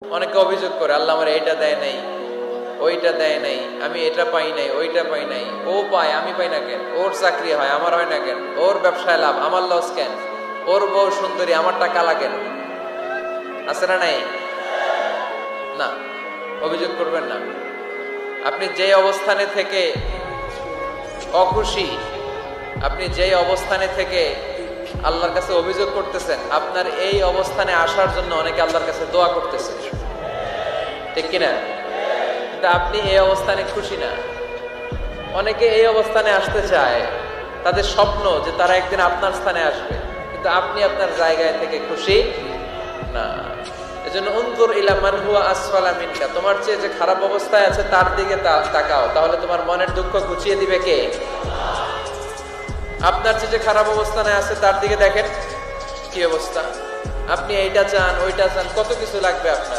অনেকে অভিযোগ করে আল্লাহ আমার এইটা দেয় নাই, ওইটা দেয় নাই, আমি এটা পাই নাই, ওইটা পাই নাই। ও পায়, আমি পাই না কেন? ওর চাকরি হয়, আমার হয় না কেন? ওর ব্যবসায় লাভ, আমার লস কেন? ওর বউ সুন্দরী, আমার টাকা লাগেন? আছে না নাই? না, অভিযোগ করবেন না। আপনি যে অবস্থানে থেকে অখুশি, আপনি যেই অবস্থানে থেকে আল্লাহর কাছে অভিযোগ করতেছেন, আপনার এই অবস্থানে আসার জন্য অনেকে আল্লাহর কাছে দোয়া করতেছে, ঠিক কিনা? কিন্তু আপনি এই অবস্থানে খুশি না। অনেকে এই অবস্থানে আসতে চায়, তাদের স্বপ্ন যে তারা একদিন আপনার স্থানে আসবে, কিন্তু আপনি আপনার জায়গায় থেকে খুশি না। এজন্য উনজুর ইলা মান হুয়া আসফালা মিনকা, তোমার চেয়ে যে খারাপ অবস্থায় আছে তার দিকে তাকাও, তাহলে তোমার মনের দুঃখ ঘুচিয়ে দিবে কে? আপনার চেয়ে যে খারাপ অবস্থানে আছে তার দিকে দেখেন কি অবস্থা। আপনি এইটা চান, ওইটা চান, কত কিছু লাগবে আপনার।